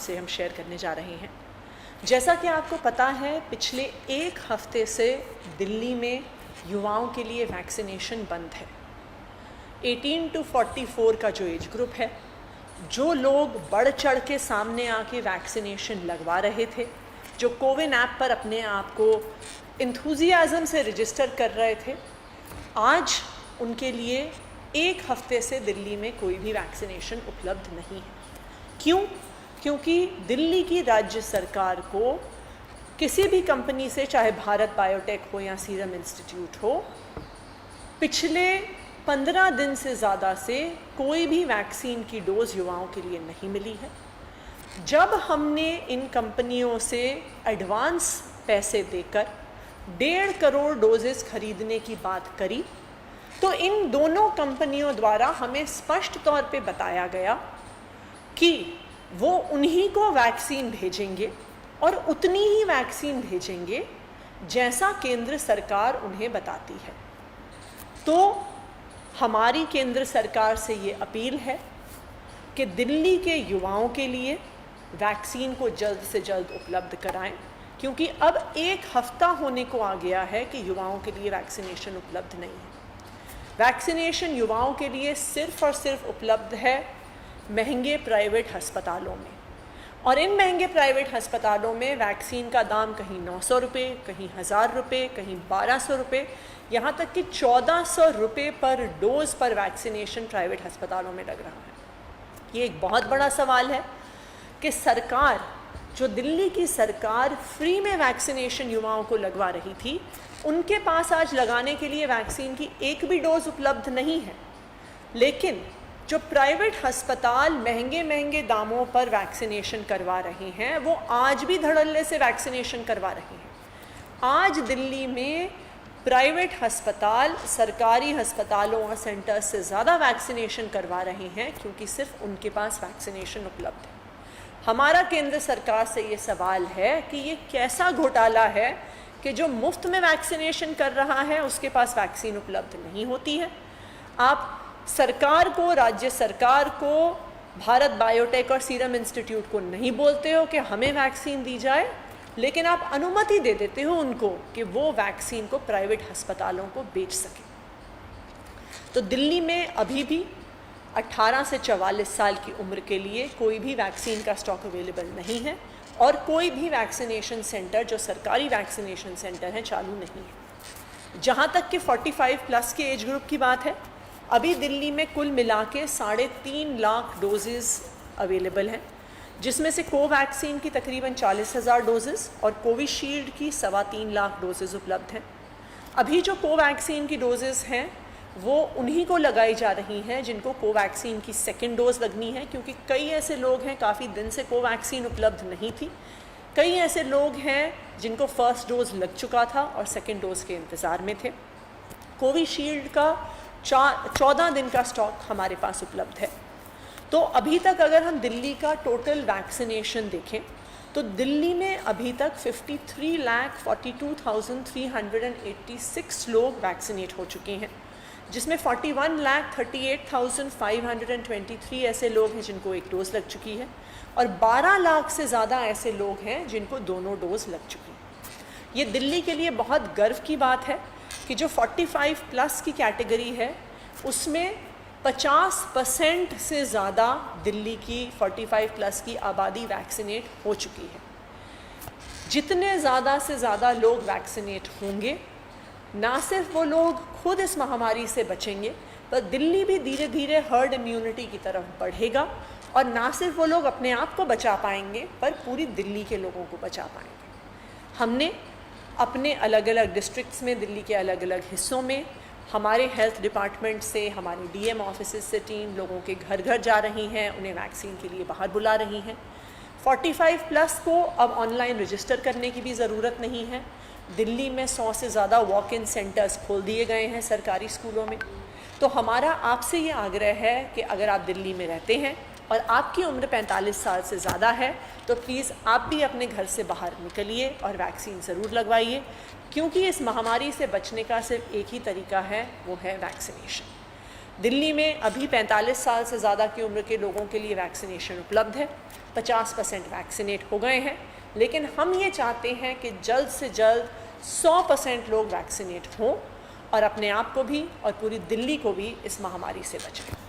आपसे हम शेयर करने जा रहे हैं। जैसा कि आपको पता है, पिछले एक हफ्ते से दिल्ली में युवाओं के लिए वैक्सीनेशन बंद है। 18 to 44 का जो एज ग्रुप है, जो लोग बढ़ चढ़ के सामने आके वैक्सीनेशन लगवा रहे थे, जो कोविन ऐप पर अपने आप को इंथुजियाज़म से रजिस्टर कर रहे थे, आज उनके लिए एक हफ्ते से दिल्ली में कोई भी वैक्सीनेशन उपलब्ध नहीं है। क्यों? क्योंकि दिल्ली की राज्य सरकार को किसी भी कंपनी से, चाहे भारत बायोटेक हो या सीरम इंस्टीट्यूट हो, पिछले 15 दिन से ज़्यादा से कोई भी वैक्सीन की डोज़ युवाओं के लिए नहीं मिली है। जब हमने इन कंपनियों से एडवांस पैसे देकर 1.5 करोड़ डोजेस खरीदने की बात करी, तो इन दोनों कंपनियों द्वारा हमें स्पष्ट तौर पे बताया गया कि वो उन्हीं को वैक्सीन भेजेंगे और उतनी ही वैक्सीन भेजेंगे जैसा केंद्र सरकार उन्हें बताती है। तो हमारी केंद्र सरकार से ये अपील है कि दिल्ली के युवाओं के लिए वैक्सीन को जल्द से जल्द उपलब्ध कराएं, क्योंकि अब एक हफ्ता होने को आ गया है कि युवाओं के लिए वैक्सीनेशन उपलब्ध नहीं है। वैक्सीनेशन युवाओं के लिए सिर्फ और सिर्फ उपलब्ध है महंगे प्राइवेट अस्पतालों में, और इन महंगे प्राइवेट अस्पतालों में वैक्सीन का दाम कहीं 900 रुपये, कहीं 1000 रुपये, कहीं 1200 रुपये, यहाँ तक कि 1400 रुपये पर डोज पर वैक्सीनेशन प्राइवेट अस्पतालों में लग रहा है। ये एक बहुत बड़ा सवाल है कि सरकार, जो दिल्ली की सरकार फ्री में वैक्सीनेशन युवाओं को लगवा रही थी, उनके पास आज लगाने के लिए वैक्सीन की एक भी डोज उपलब्ध नहीं है। लेकिन जो प्राइवेट अस्पताल महंगे महंगे दामों पर वैक्सीनेशन करवा रहे हैं, वो आज भी धड़ल्ले से वैक्सीनेशन करवा रहे हैं। आज दिल्ली में प्राइवेट अस्पताल सरकारी अस्पतालों और सेंटर्स से ज़्यादा वैक्सीनेशन करवा रहे हैं, क्योंकि सिर्फ उनके पास वैक्सीनेशन उपलब्ध है। हमारा केंद्र सरकार से ये सवाल है कि ये कैसा घोटाला है कि जो मुफ्त में वैक्सीनेशन कर रहा है उसके पास वैक्सीन उपलब्ध नहीं होती है। आप सरकार को, राज्य सरकार को, भारत बायोटेक और सीरम इंस्टीट्यूट को नहीं बोलते हो कि हमें वैक्सीन दी जाए, लेकिन आप अनुमति दे देते हो उनको कि वो वैक्सीन को प्राइवेट अस्पतालों को बेच सके। तो दिल्ली में अभी भी 18 से 44 साल की उम्र के लिए कोई भी वैक्सीन का स्टॉक अवेलेबल नहीं है, और कोई भी वैक्सीनेशन सेंटर, जो सरकारी वैक्सीनेशन सेंटर हैं, चालू नहीं है। जहाँ तक कि 45+ के एज ग्रुप की बात है, अभी दिल्ली में कुल मिला के 3.5 लाख डोजेज़ अवेलेबल हैं, जिसमें से कोवैक्सीन की तकरीबन 40,000 डोजेज़ और कोविशील्ड की 3.25 लाख डोजेज़ उपलब्ध हैं। अभी जो कोवैक्सीन की डोजेज़ हैं वो उन्हीं को लगाई जा रही हैं जिनको कोवैक्सीन की सेकेंड डोज लगनी है, क्योंकि कई ऐसे लोग हैं, काफ़ी दिन से कोवैक्सीन उपलब्ध नहीं थी। कई ऐसे लोग हैं जिनको फर्स्ट डोज लग चुका था और सेकेंड डोज के इंतज़ार में थे। कोविशील्ड का 14 दिन का स्टॉक हमारे पास उपलब्ध है। तो अभी तक अगर हम दिल्ली का टोटल वैक्सीनेशन देखें तो दिल्ली में अभी तक 53,42,386 लोग वैक्सीनेट हो चुके हैं, जिसमें 41,38,523 ऐसे लोग हैं जिनको एक डोज़ लग चुकी है, और 12 लाख से ज़्यादा ऐसे लोग हैं जिनको दोनों डोज़ लग चुकी है। ये दिल्ली के लिए बहुत गर्व की बात है कि जो 45+ की कैटेगरी है उसमें 50% से ज़्यादा दिल्ली की 45+ की आबादी वैक्सीनेट हो चुकी है। जितने ज़्यादा से ज़्यादा लोग वैक्सीनेट होंगे, ना सिर्फ वो लोग खुद इस महामारी से बचेंगे, पर दिल्ली भी धीरे धीरे हर्ड इम्यूनिटी की तरफ बढ़ेगा, और ना सिर्फ वो लोग अपने आप को बचा पाएंगे पर पूरी दिल्ली के लोगों को बचा पाएंगे। हमने अपने अलग अलग डिस्ट्रिक्ट्स में, दिल्ली के अलग अलग हिस्सों में, हमारे हेल्थ डिपार्टमेंट से, हमारे डीएम ऑफिसेज से टीम लोगों के घर घर जा रही हैं, उन्हें वैक्सीन के लिए बाहर बुला रही हैं। 45+ को अब ऑनलाइन रजिस्टर करने की भी ज़रूरत नहीं है। दिल्ली में 100 से ज़्यादा वॉक इन सेंटर्स खोल दिए गए हैं सरकारी स्कूलों में। तो हमारा आपसे ये आग्रह है कि अगर आप दिल्ली में रहते हैं और आपकी उम्र 45 साल से ज़्यादा है तो प्लीज़ आप भी अपने घर से बाहर निकलिए और वैक्सीन ज़रूर लगवाइए, क्योंकि इस महामारी से बचने का सिर्फ एक ही तरीका है, वो है वैक्सीनेशन। दिल्ली में अभी 45 साल से ज़्यादा की उम्र के लोगों के लिए वैक्सीनेशन उपलब्ध है, 50% वैक्सीनेट हो गए हैं, लेकिन हम ये चाहते हैं कि जल्द से जल्द 100% लोग वैक्सीनेट हों और अपने आप को भी और पूरी दिल्ली को भी इस महामारी से बचाएं।